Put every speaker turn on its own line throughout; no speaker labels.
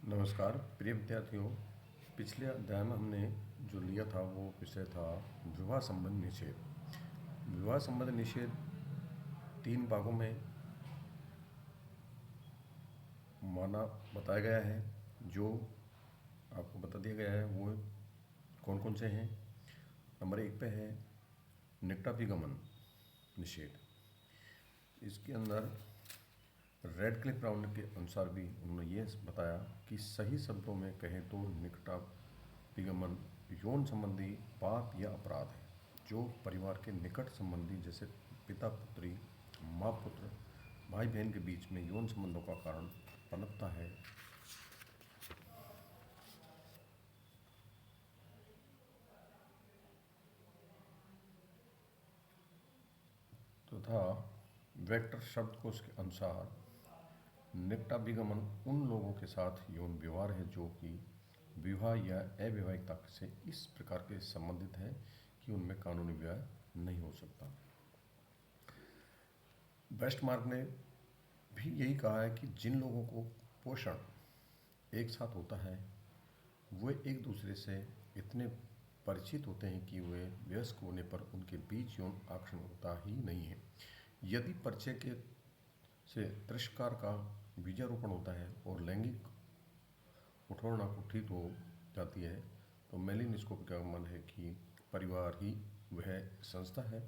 नमस्कार प्रिय विद्यार्थियों। पिछले अध्याय में हमने जो लिया था वो विषय था विवाह संबंध निषेध। विवाह संबंध निषेध 3 भागों में माना बताया गया है। जो आपको बता दिया गया है वो कौन कौन से हैं। नंबर 1 पे है निकटाभिगमन निषेध। इसके अंदर रेडक्लिफ ब्राउन के अनुसार भी उन्होंने ये बताया कि सही शब्दों में कहें तो निकटाभिगमन यौन संबंधी पाप या अपराध है जो परिवार के निकट संबंधी जैसे पिता पुत्री, माँ पुत्र, भाई बहन के बीच में यौन संबंधों का कारण पनपता है। तथा वेक्टर शब्दकोश के अनुसार निकटाभिगमन उन लोगों के साथ यौन व्यवहार है जो कि विवाह या अवैवाहिकता से इस प्रकार के संबंधित है कि उनमें कानूनी विवाह नहीं हो सकता। वेस्टमार्क ने भी यही कहा है कि जिन लोगों को पोषण एक साथ होता है वे एक दूसरे से इतने परिचित होते हैं कि वे वयस्क होने पर उनके बीच यौन आकर्षण होता ही नहीं है। यदि परिचय के से तिरस्कार का बीजारोपण होता है और लैंगिक उठौना कुठित हो जाती है तो मेलिनिस्कोप का मन है कि परिवार ही वह संस्था है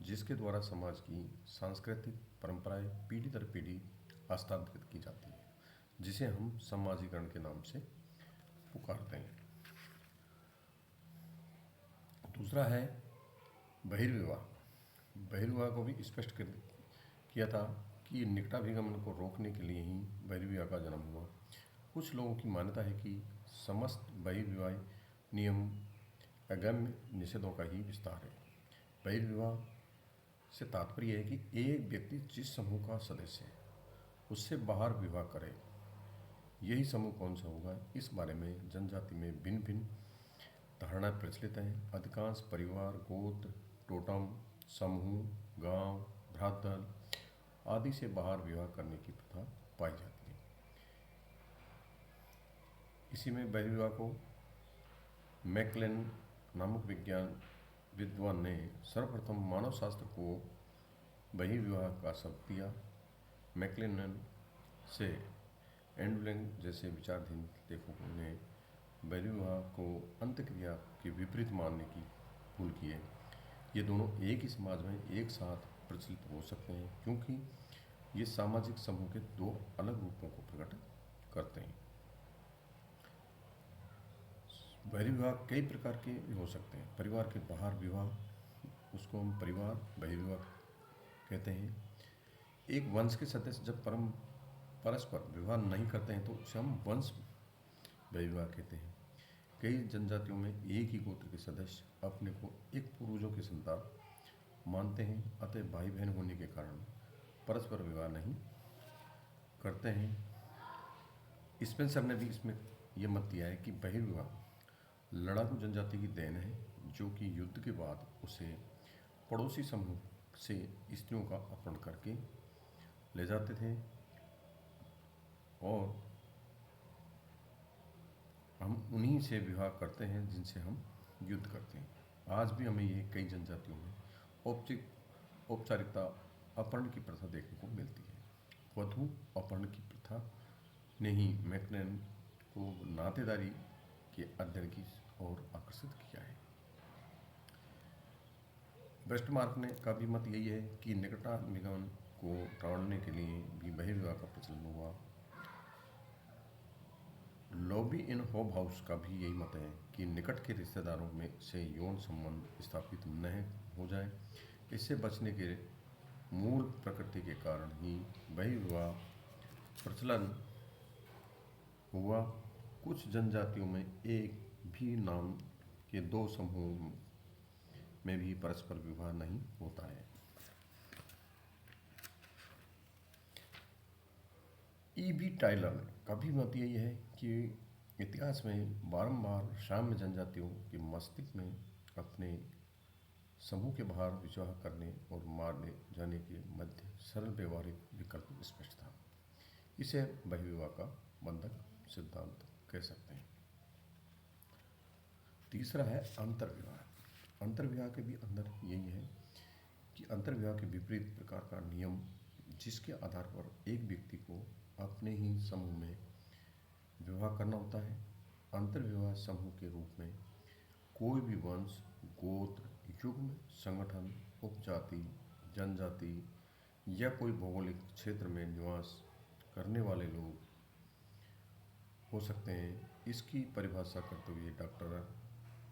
जिसके द्वारा समाज की सांस्कृतिक परंपराएं पीढ़ी दर पीढ़ी हस्तांतरित की जाती है, जिसे हम समाजीकरण के नाम से पुकारते हैं। दूसरा है बहिर्विवाह। बहिर्विवाह को भी स्पष्ट किया था कि निकटाभिगमन को रोकने के लिए ही बहिर्विवाह का जन्म हुआ। कुछ लोगों की मान्यता है कि समस्त बहिर्विवाह नियम अगम्य निषेधों का ही विस्तार है। बहिर्विवाह से तात्पर्य है कि एक व्यक्ति जिस समूह का सदस्य है उससे बाहर विवाह करे। यही समूह कौन सा होगा, इस बारे में जनजाति में भिन्न भिन्न धारणाएं प्रचलित हैं। अधिकांश परिवार गोत्र, टोटम, समूह, गांव, भ्रातल आदि से बाहर विवाह करने की प्रथा पाई जाती है। इसी में बहिर्विवाह को मैकलेन नामक विज्ञान विद्वान ने सर्वप्रथम मानव शास्त्र को बहिर्विवाह का शब्द दिया। मैकलेन से एंडुलिंग जैसे विचारधीन लेखकों ने बहिर्विवाह को अंतक्रिया के विपरीत मानने की भूल की है। ये दोनों एक ही समाज में एक साथ प्रचलित हो सकते हैं क्योंकि ये सामाजिक समूह के दो अलग रूपों को प्रकट करते हैं। बहिर्विवाह कई प्रकार के हो सकते हैं। परिवार के बाहर विवाह, उसको हम परिवार बहिर्विवाह कहते हैं। एक वंश के सदस्य जब परस्पर विवाह नहीं करते हैं तो उसे हम वंश बहिर्विवाह कहते हैं। कई जनजातियों में एक ही गोत्र के सदस्य अपने को एक पूर्वजों की संतान मानते हैं, अतः भाई बहन होने के कारण परस्पर विवाह नहीं करते हैं। स्पेंसर ने भी इसमें यह मत दिया है कि बहिर्विवाह लड़ाकू जनजाति की देन है जो कि युद्ध के बाद उसे पड़ोसी समूह से स्त्रियों का अपहरण करके ले जाते थे और हम उन्हीं से विवाह करते हैं जिनसे हम युद्ध करते हैं। आज भी हमें ये कई जनजातियों में औपचारिकता अपहरण की प्रथा देखने को मिलती है। वधू अपहरण की प्रथा ने ही मैकलेन को नातेदारी के अध्ययन की ओर आकर्षित किया है। वेस्टमार्क ने का भी मत यही है कि निकटाभिगमन को टालने के लिए भी बहिर्विवाह का प्रचलन हुआ। लॉबी इन हॉब हाउस का भी यही मत है कि निकट के रिश्तेदारों में से यौन संबंध स्थापित न हो जाए। इससे बचने के मूल प्रकृति के कारण ही बहिर्विवाह प्रचलन हुआ। कुछ जनजातियों में एक भी नाम के दो समूह में भी परस्पर विवाह नहीं होता है। E.B. टाइलर का भी मत यही है कि इतिहास में बारंबार साम्य जनजातियों के मस्तिष्क में अपने समूह के बाहर विवाह करने और मारने जाने के मध्य सरल व्यवहारिक विकल्प स्पष्ट था। इसे बहिर्विवाह का बंधक सिद्धांत कह सकते हैं। तीसरा है अंतर्विवाह। अंतर्विवाह के भी अंदर यही है कि अंतर्विवाह के विपरीत प्रकार का नियम जिसके आधार पर एक व्यक्ति को अपने ही समूह में विवाह करना होता है। अंतर्विवाह समूह के रूप में कोई भी वंश, गोत्र, युग्म, संगठन, उपजाति, जनजाति या कोई भौगोलिक क्षेत्र में निवास करने वाले लोग हो सकते हैं। इसकी परिभाषा करते हुए डॉक्टर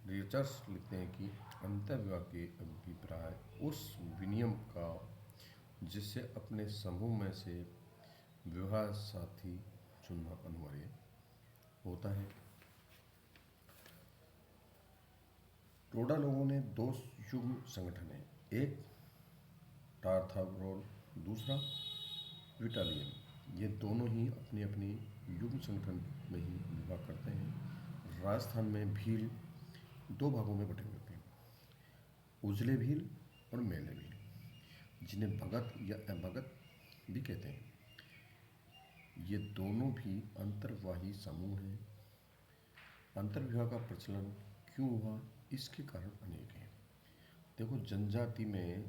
रिचर्ड्स लिखते हैं कि अंतर्विवाह के अभिप्राय उस विनियम का जिससे अपने समूह में से विवाह साथी चुनना अनिवार्य होता है। टोडा लोगों ने दो युग्म संगठन हैं, एक टार्थाब्रोल, दूसरा विटालियन। ये दोनों ही अपनी अपनी युग्म संगठन में ही विवाह करते हैं। राजस्थान में भील दो भागों में बटे हुए हैं, उजले भील और मेले भील, जिन्हें भगत या अभगत भी कहते हैं। ये दोनों भी अंतर्वाही समूह हैं। अंतर्विवाह का प्रचलन क्यों हुआ, इसके कारण अनेक हैं। देखो, जनजाति में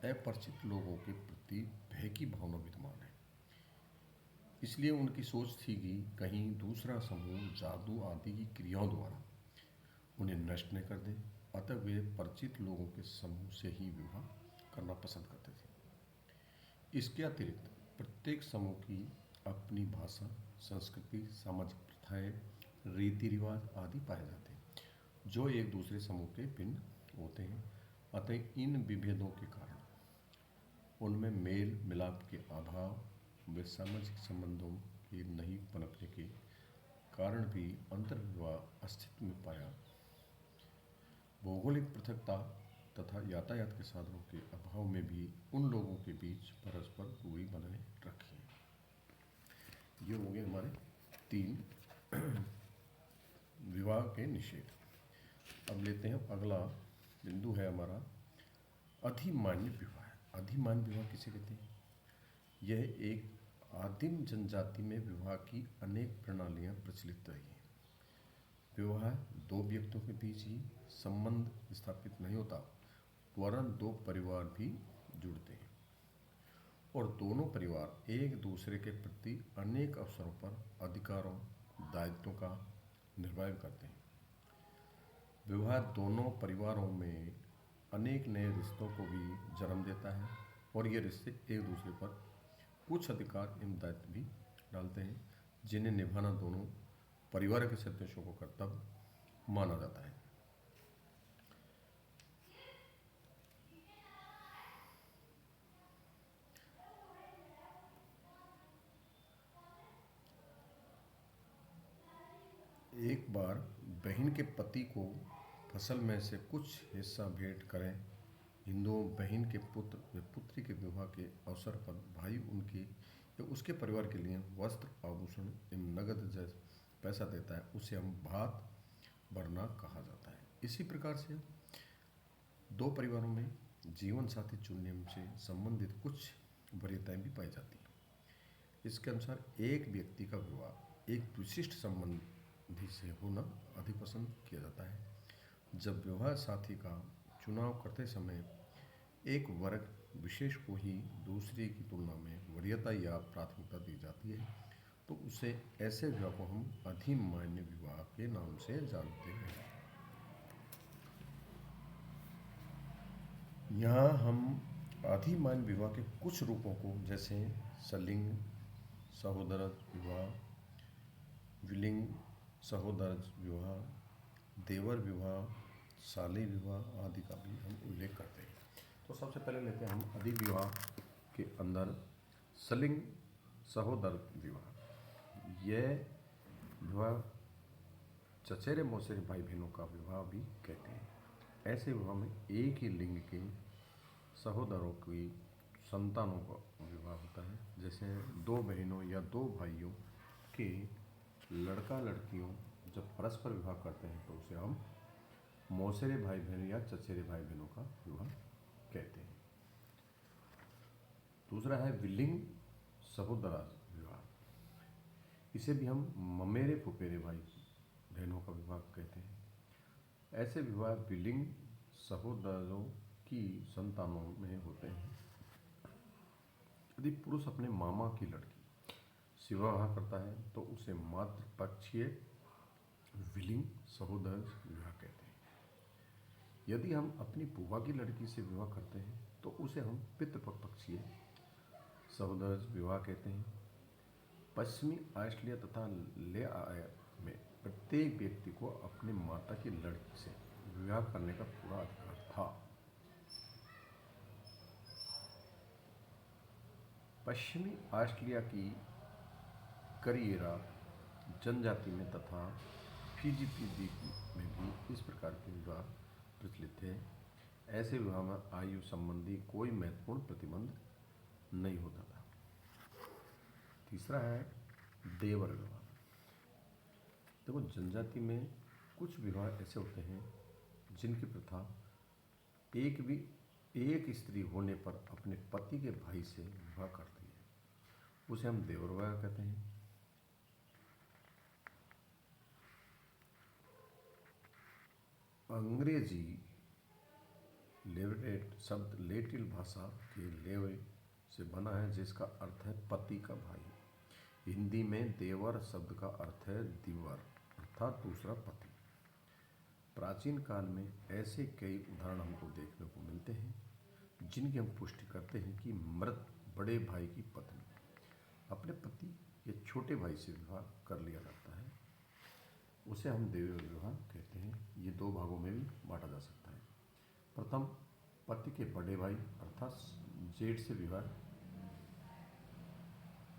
अपरिचित लोगों के प्रति भय की भावना विद्यमान है, इसलिए उनकी सोच थी कि कहीं दूसरा समूह जादू आदि की क्रियाओं द्वारा उन्हें नष्ट न कर दे, अतः वे परिचित लोगों के समूह से ही विवाह करना पसंद करते थे। इसके अतिरिक्त प्रत्येक समूह की अपनी भाषा, संस्कृति, सामाजिक प्रथाएं, रीति रिवाज आदि पाए जाते हैं जो एक दूसरे समूह के भिन्न होते हैं। अतः इन विभेदों के कारण उनमें मेल मिलाप के अभाव व सामाजिक संबंधों के नहीं पनपने के कारण भी अंतर्विवाह अस्तित्व में पाया। भौगोलिक पृथकता तथा यातायात के साधनों के अभाव में भी उन लोगों के बीच परस्पर दूरी बनाए रखी। ये हो गए हमारे 3 विवाह के निषेध। अब लेते हैं अगला बिंदु है हमारा अधिमान्य विवाह। अधिमान्य विवाह किसे कहते हैं? यह एक आदिम जनजाति में विवाह की अनेक प्रणालियां प्रचलित रही हैं। विवाह दो व्यक्तियों के बीच ही संबंध स्थापित नहीं होता, वरन दो परिवार भी जुड़ते हैं और दोनों परिवार एक दूसरे के प्रति अनेक अवसरों पर अधिकारों, दायित्वों का निर्वाह करते हैं। विवाह दोनों परिवारों में अनेक नए रिश्तों को भी जन्म देता है और ये रिश्ते एक दूसरे पर कुछ अधिकार एवं दायित्व भी डालते हैं, जिन्हें निभाना दोनों परिवार के सदस्यों को कर्तव्य माना जाता है। एक बार बहन के पति को फसल में से कुछ हिस्सा भेंट करें। हिंदुओं बहन के पुत्र व पुत्री के विवाह के अवसर पर भाई उनके या उसके परिवार के लिए वस्त्र, आभूषण एवं नगद जैसे पैसा देता है, उसे हम भात भरना कहा जाता है। इसी प्रकार से दो परिवारों में जीवन साथी चुनने से संबंधित कुछ वरीयताएं भी पाई जाती हैं। इसके अनुसार एक व्यक्ति का विवाह एक विशिष्ट संबंधी से होना अधिक पसंद किया जाता है। जब विवाह साथी का चुनाव करते समय एक वर्ग विशेष को ही दूसरे की तुलना में वरीयता या प्राथमिकता दी जाती है, तो उसे ऐसे विवाह को हम अधिमान्य विवाह के नाम से जानते हैं। यहाँ हम अधिमान्य विवाह के कुछ रूपों को, जैसे सलिंग सहोदरज विवाह, विलिंग सहोदरज विवाह, देवर विवाह, साली विवाह आदि का भी हम उल्लेख करते हैं। तो सबसे पहले लेते हैं हम अधि विवाह के अंदर सलिंग सहोदर विवाह। यह विवाह चचेरे मौसेरे भाई बहनों का विवाह भी कहते हैं। ऐसे विवाह में एक ही लिंग के सहोदरों की संतानों का विवाह होता है। जैसे दो बहनों या दो भाइयों के लड़का लड़कियों जब परस्पर विवाह करते हैं तो उसे हम मौसेरे भाई बहन या चचेरे भाई बहनों का विवाह कहते हैं। दूसरा है विलिंग सहोदराज विवाह। इसे भी हम ममेरे फुफेरे भाई बहनों का विवाह कहते हैं। ऐसे विवाह विलिंग सहोदरों की संतानों में होते हैं। यदि पुरुष अपने मामा की लड़की से विवाह करता है तो उसे मातृपक्षीय विलिंग सहोदर विवाह कहते हैं। यदि हम अपनी बुआ की लड़की से विवाह करते हैं तो उसे हम पितृपक्षीय सहोदर विवाह कहते हैं। पश्चिमी ऑस्ट्रेलिया तथा लेआया में प्रत्येक व्यक्ति को अपनी माता की लड़की से विवाह करने का पूरा अधिकार था। पश्चिमी ऑस्ट्रेलिया की करिएरा जनजाति में तथा फिजी द्वीप में भी इस प्रकार के विवाह प्रचलित थे। ऐसे विवाह में आयु संबंधी कोई महत्वपूर्ण प्रतिबंध नहीं होता था। तीसरा है देवर विवाह। देखो, जनजाति में कुछ विवाह ऐसे होते हैं जिनकी प्रथा एक स्त्री होने पर अपने पति के भाई से विवाह करती है, उसे हम देवर विवाह कहते हैं। अंग्रेजी लेवरेट शब्द लेटिल भाषा के लेवे से बना है जिसका अर्थ है पति का भाई। हिंदी में देवर शब्द का अर्थ है दिवर अर्थात दूसरा पति। प्राचीन काल में ऐसे कई उदाहरण हमको देखने को मिलते हैं जिनकी हम पुष्टि करते हैं कि मृत बड़े भाई की पत्नी अपने पति या छोटे भाई से विवाह कर लिया जाता है, उसे हम देवर विवाह कहते हैं। ये दो भागों में भी बांटा जा सकता है। प्रथम, पति के बड़े भाई अर्थात जेठ से विवाह,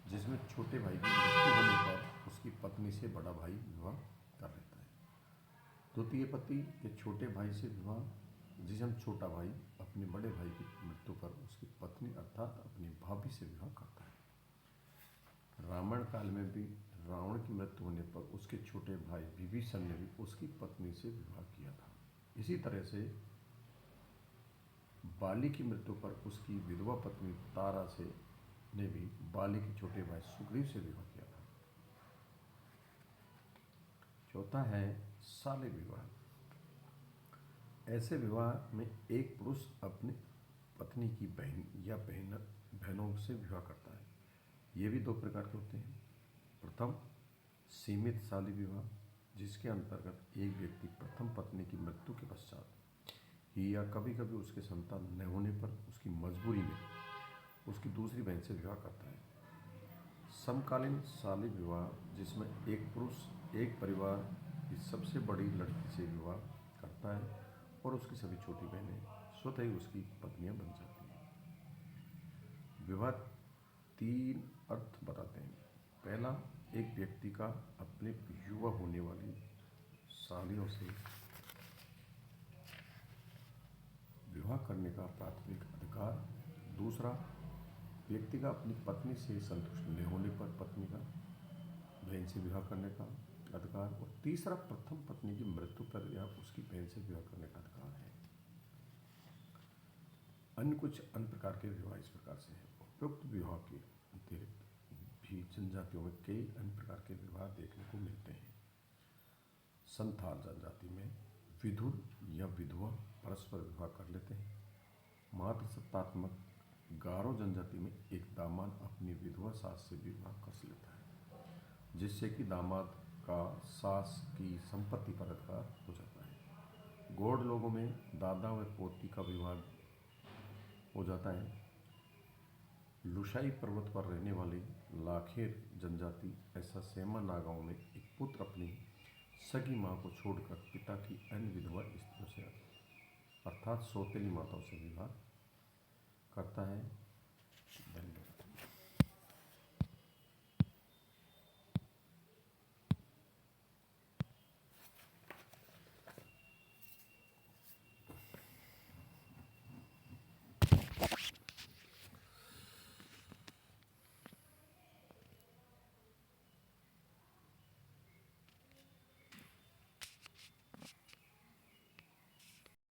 जिसमें छोटे भाई की मृत्यु होने पर उसकी पत्नी से बड़ा भाई विवाह कर लेता है। द्वितीय, पति के छोटे भाई से विवाह, जिसे हम छोटा भाई अपने बड़े भाई की मृत्यु पर उसकी पत्नी अर्थात अपनी भाभी से विवाह करता है। रामायण काल में भी रावण की मृत्यु होने पर उसके छोटे भाई विभीषण ने भी उसकी पत्नी से विवाह किया था। इसी तरह से बाली की मृत्यु पर उसकी विधवा पत्नी तारा से ने भी बाली के छोटे भाई सुग्रीव से विवाह किया था। चौथा है साले विवाह। ऐसे विवाह में एक पुरुष अपनी पत्नी की बहन या बहनों से विवाह करता है। ये भी दो प्रकार के होते हैं। प्रथम, सीमित साली विवाह, जिसके अंतर्गत एक व्यक्ति प्रथम पत्नी की मृत्यु के पश्चात ही या कभी कभी उसके संतान न होने पर उसकी मजबूरी में उसकी दूसरी बहन से विवाह करता है। समकालीन साली विवाह, जिसमें एक पुरुष एक परिवार की सबसे बड़ी लड़की से विवाह करता है और उसकी सभी छोटी बहनें स्वतः ही उसकी पत्नियां बन जाती हैं। विवाह तीन अर्थ बताते हैं। पहला, एक व्यक्ति का अपने युवा होने वाली सालियों से विवाह करने का प्राथमिक अधिकार। दूसरा, व्यक्ति का अपनी पत्नी से संतुष्ट न होने पर पत्नी का बहन से विवाह करने का अधिकार। और तीसरा, प्रथम पत्नी की मृत्यु पर या उसकी बहन से विवाह करने का अधिकार है। कुछ अन्य प्रकार के विवाह इस प्रकार से हैं। उपयुक्त विवाह के अतिरिक्त भी जनजातियों में कई अन्य प्रकार के विवाह देखने को मिलते हैं। संथाल जनजाति में विधुर या विधवा परस्पर विवाह कर लेते हैं। मातृसत्तात्मक गारो जनजाति में एक दामाद अपनी विधवा सास से विवाह कर लेता है, जिससे कि दामाद का सास की संपत्ति पर अधिकार हो जाता है। गौड़ लोगों में दादा व पोती का विवाह हो जाता है। लुशाई पर्वत पर रहने वाली लाखेर जनजाति ऐसा सेमा नागाओं में एक पुत्र अपनी सगी माँ को छोड़कर पिता की अन्य विधवा स्त्रियों से अर्थात सौतेली माताओं से विवाह करता है।